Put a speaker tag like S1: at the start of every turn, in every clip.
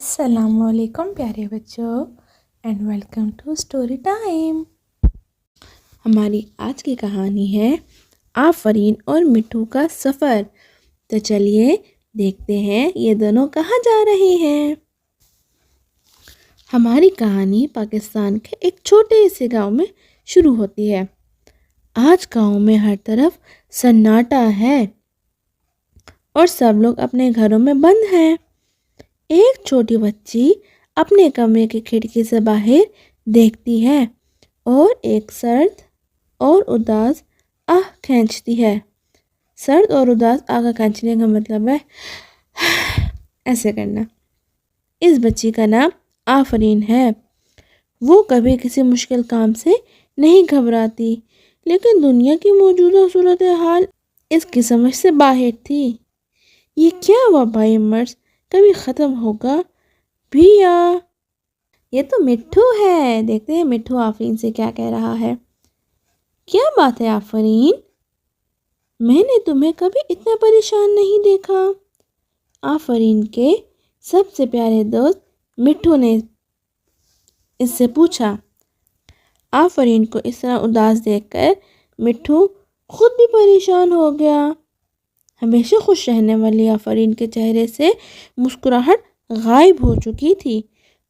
S1: السلام علیکم پیارے بچوں and welcome to story time. ہماری آج کی کہانی ہے آفرین اور مٹھو کا سفر۔ تو چلیے دیکھتے ہیں یہ دونوں کہاں جا رہے ہیں۔ ہماری کہانی پاکستان کے ایک چھوٹے سے گاؤں میں شروع ہوتی ہے۔ آج گاؤں میں ہر طرف سناٹا ہے اور سب لوگ اپنے گھروں میں بند ہیں۔ ایک چھوٹی بچی اپنے کمرے کی کھڑکی سے باہر دیکھتی ہے اور ایک سرد اور اداس آہ کھینچتی ہے۔ سرد اور اداس آہ کا کھینچنے کا مطلب ہے ایسے کرنا۔ اس بچی کا نام آفرین ہے۔ وہ کبھی کسی مشکل کام سے نہیں گھبراتی، لیکن دنیا کی موجودہ صورتحال اس کی سمجھ سے باہر تھی۔ یہ کیا ہوا بھائی مرض کبھی ختم ہوگا بھی یا؟ یہ تو مٹھو ہے، دیکھتے ہیں مٹھو آفرین سے کیا کہہ رہا ہے۔ کیا بات ہے آفرین، میں نے تمہیں کبھی اتنا پریشان نہیں دیکھا۔ آفرین کے سب سے پیارے دوست مٹھو نے اس سے پوچھا۔ آفرین کو اس طرح اداس دیکھ کر مٹھو خود بھی پریشان ہو گیا۔ ہمیشہ خوش رہنے والی آفرین کے چہرے سے مسکراہٹ غائب ہو چکی تھی۔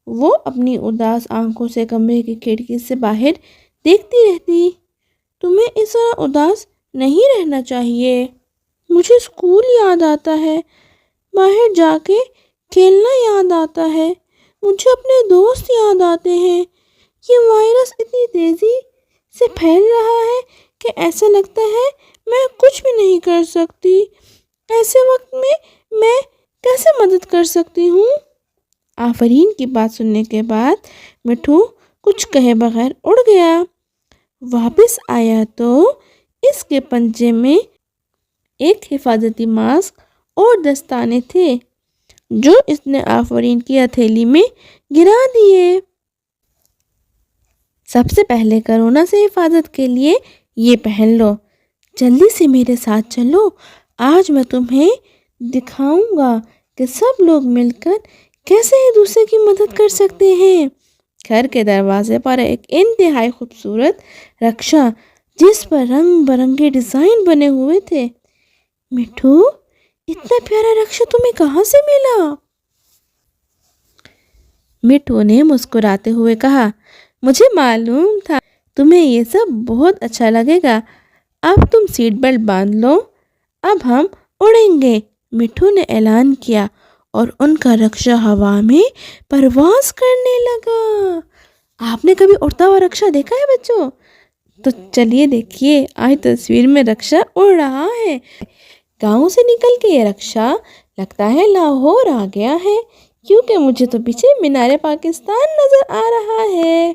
S1: وہ اپنی اداس آنکھوں سے کمرے کی کھڑکی سے باہر دیکھتی رہتی۔ تمہیں اس طرح اداس نہیں رہنا چاہیے۔ مجھے اسکول یاد آتا ہے، باہر جا کے کھیلنا یاد آتا ہے، مجھے اپنے دوست یاد آتے ہیں۔ یہ وائرس اتنی تیزی سے پھیل رہا ہے کہ ایسا لگتا ہے میں کچھ بھی نہیں کر سکتی۔ ایسے وقت میں کیسے مدد کر سکتی ہوں؟ آفرین کی بات سننے کے بعد مٹھو کچھ کہے بغیر اڑ گیا۔ واپس آیا تو اس کے پنجے میں ایک حفاظتی ماسک اور دستانے تھے جو اس نے آفرین کی ہتھیلی میں گرا دیے۔ سب سے پہلے کرونا سے حفاظت کے لیے یہ پہن لو، جلدی سے میرے ساتھ چلو۔ آج میں تمہیں دکھاؤں گا کہ سب لوگ مل کر کیسے ایک دوسرے کی مدد کر سکتے ہیں۔ گھر کے دروازے پر ایک انتہائی خوبصورت رکشا جس پر رنگ برنگے ڈیزائن بنے ہوئے تھے۔ مٹھو، اتنا پیارا رکشا تمہیں کہاں سے ملا؟ مٹھو نے مسکراتے ہوئے کہا، مجھے معلوم تھا تمہیں یہ سب بہت اچھا لگے گا۔ اب تم سیٹ بیلٹ باندھ لو، اب ہم اڑیں گے، مٹھو نے اعلان کیا اور ان کا رکشا ہوا میں پرواز کرنے لگا۔ آپ نے کبھی اڑتا ہوا رکشا دیکھا ہے بچوں؟ تو چلیے دیکھیے، آج تصویر میں رکشا اڑ رہا ہے۔ گاؤں سے نکل کے یہ رکشا لگتا ہے لاہور آ گیا ہے، کیونکہ مجھے تو پیچھے مینار پاکستان نظر آ رہا ہے۔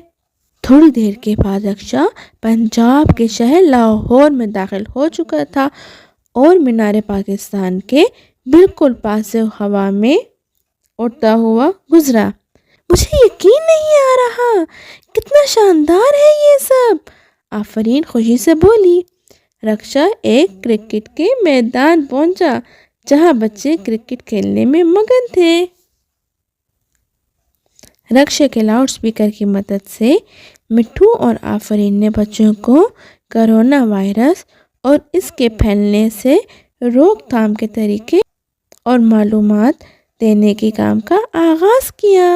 S1: تھوڑی دیر کے بعد رکشا پنجاب کے شہر لاہور میں داخل ہو چکا تھا اور مینار پاکستان کے بالکل پاس سے ہوا میں اڑتا ہوا گزرا۔ مجھے یقین نہیں آ رہا، کتنا شاندار ہے یہ سب، آفرین خوشی سے بولی۔ رکشا ایک کرکٹ کے میدان پہنچا جہاں بچے کرکٹ کھیلنے میں مگن تھے۔ رکشے کے لاؤڈ سپیکر کی مدد سے مٹھو اور آفرین نے بچوں کو کرونا وائرس اور اس کے پھیلنے سے روک تھام کے طریقے اور معلومات دینے کے کام کا آغاز کیا۔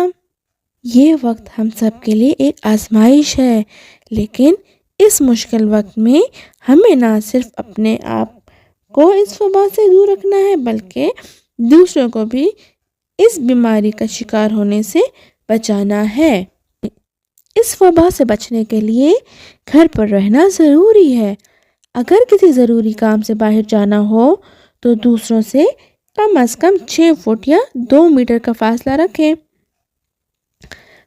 S1: یہ وقت ہم سب کے لیے ایک آزمائش ہے، لیکن اس مشکل وقت میں ہمیں نہ صرف اپنے آپ کو اس وبا سے دور رکھنا ہے بلکہ دوسروں کو بھی اس بیماری کا شکار ہونے سے بچانا ہے۔ اس وبا سے بچنے کے لیے گھر پر رہنا ضروری ہے۔ اگر کسی ضروری کام سے باہر جانا ہو تو دوسروں سے کم از کم 6 فٹ یا 2 میٹر کا فاصلہ رکھیں۔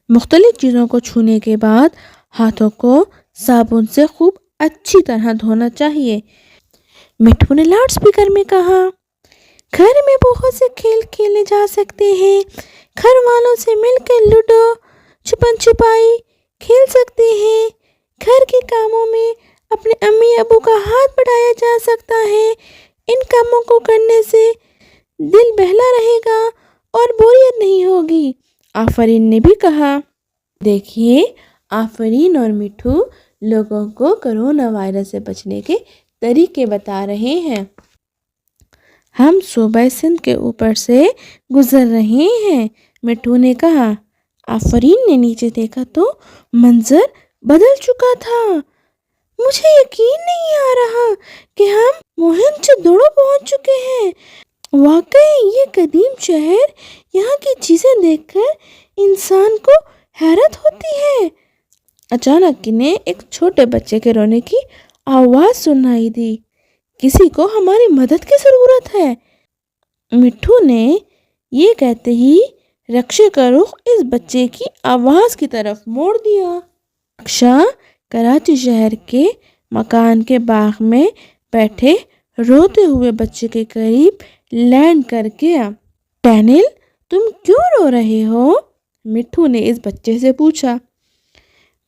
S1: مختلف چیزوں کو چھونے کے بعد ہاتھوں کو صابن سے خوب اچھی طرح دھونا چاہیے، مٹھو نے لاؤڈ سپیکر میں کہا۔ گھر میں بہت سے کھیل کھیلے جا سکتے ہیں، گھر والوں سے مل کر لوڈو، چھپن چھپائی کھیل سکتے ہیں، گھر کے کاموں میں اپنے امی ابو کا ہاتھ بٹایا جا سکتا ہے۔ ان کاموں کو کرنے سے دل بہلا رہے گا اور بوریت نہیں ہوگی۔ آفرین نے بھی کہا۔ دیکھیے، آفرین اور مٹھو لوگوں کو کرونا وائرس سے بچنے کے طریقے بتا رہے ہیں۔ ہم صوبہ سندھ کے اوپر سے گزر رہے ہیں، مٹھو نے کہا۔ آفرین نے نیچے دیکھا تو منظر بدل چکا تھا۔ مجھے یقین نہیں آ رہا کہ ہم موہنجودڑو پہنچ چکے ہیں۔ واقعی یہ قدیم شہر، یہاں کی چیزیں دیکھ کر انسان کو حیرت ہوتی ہے۔ اچانک انہیں ایک چھوٹے بچے کے رونے کی آواز سنائی دی۔ کسی کو ہماری مدد کی ضرورت ہے، مٹھو نے یہ کہتے ہی رکشے کا رخ اس بچے کی آواز کی طرف موڑ دیا۔ رکشا کراچی شہر کے مکان کے باغ میں بیٹھے روتے ہوئے بچے کے قریب لینڈ کر گیا۔ ڈینیل، تم کیوں رو رہے ہو؟ مٹھو نے اس بچے سے پوچھا۔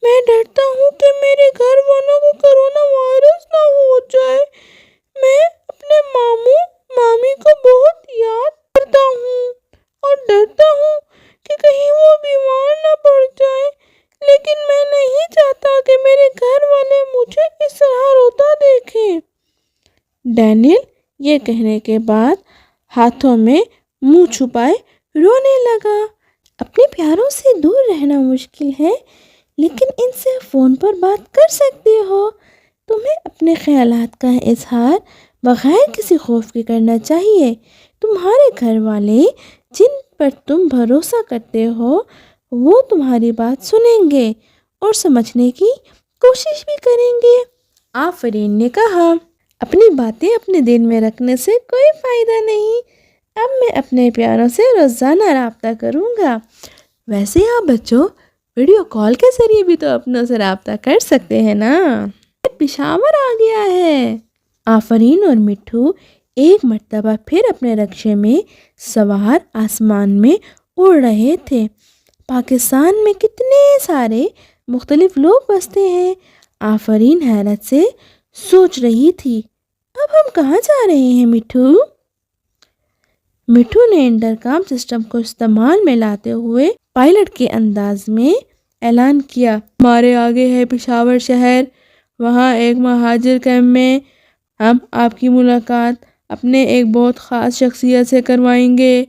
S1: میں ڈرتا ہوں کہ میرے گھر والوں کو کرونا وائرس نہ ہو جائے۔ میں اپنے ماموں مامی کو بہت یاد کرتا ہوں اور ڈرتا ہوں کہ کہیں وہ بیمار نہ پڑ جائے، لیکن میں نہیں چاہتا کہ میرے گھر والے مجھے اس طرح روتا دیکھیں۔ ڈینیل یہ کہنے کے بعد ہاتھوں میں منہ چھپائے رونے لگا۔ اپنے پیاروں سے دور رہنا مشکل ہے، لیکن ان سے فون پر بات کر سکتے ہو۔ تمہیں اپنے خیالات کا اظہار بغیر کسی خوف کے کرنا چاہیے۔ تمہارے گھر والے جن پر تم بھروسہ کرتے ہو وہ تمہاری بات سنیں گے اور سمجھنے کی کوشش بھی کریں گے، آفرین نے کہا۔ اپنی باتیں اپنے دل میں رکھنے سے کوئی فائدہ نہیں۔ اب میں اپنے پیاروں سے روزانہ رابطہ کروں گا۔ ویسے آپ بچوں ویڈیو کال کے ذریعے بھی تو اپنوں سے رابطہ کر سکتے ہیں نا۔ پشاور آ گیا ہے۔ آفرین اور مٹھو ایک مرتبہ پھر اپنے رکشے میں سوار آسمان میں اڑ رہے تھے۔ پاکستان میں کتنے سارے مختلف لوگ بستے ہیں، آفرین حیرت سے سوچ رہی تھی۔ اب ہم کہاں جا رہے ہیں مٹھو؟ مٹھو نے انٹرکام سسٹم کو استعمال میں لاتے ہوئے پائلٹ کے انداز میں اعلان کیا۔ ہمارے آگے ہے پشاور شہر، وہاں ایک مہاجر کیمپ میں ہم آپ کی ملاقات اپنے ایک بہت خاص شخصیت سے کروائیں گے۔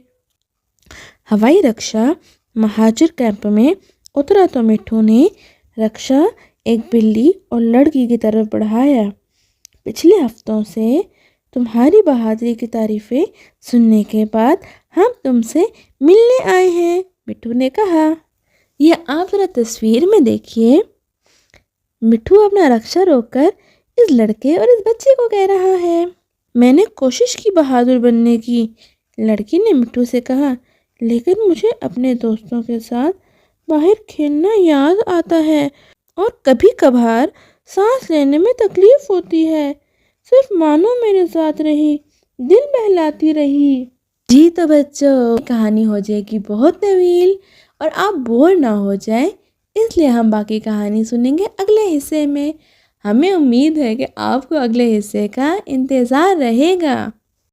S1: ہوائی رکشا مہاجر کیمپ میں اترا تو مٹھو نے رکشا ایک بلی اور لڑکی کی طرف بڑھایا۔ پچھلے ہفتوں سے تمہاری بہادری کی تعریفیں سننے کے بعد ہم تم سے ملنے آئے ہیں، مٹھو نے کہا۔ یہ آپ ذرا تصویر میں دیکھیے۔ مٹھو اپنا رکشا روک کر اس لڑکے اور اس بچے کو کہہ رہا ہے۔ میں نے کوشش کی بہادر بننے کی، لڑکی نے مٹھو سے کہا، لیکن مجھے اپنے دوستوں کے ساتھ باہر کھیلنا یاد آتا ہے اور کبھی کبھار سانس لینے میں تکلیف ہوتی ہے۔ صرف مانو میرے ساتھ رہی، دل بہلاتی رہی۔ جی تو بچوں، کہانی ہو جائے گی بہت طویل اور آپ بور نہ ہو جائیں، اس لیے ہم باقی کہانی سنیں گے اگلے حصے میں۔ ہمیں امید ہے کہ آپ کو اگلے حصے کا انتظار رہے گا۔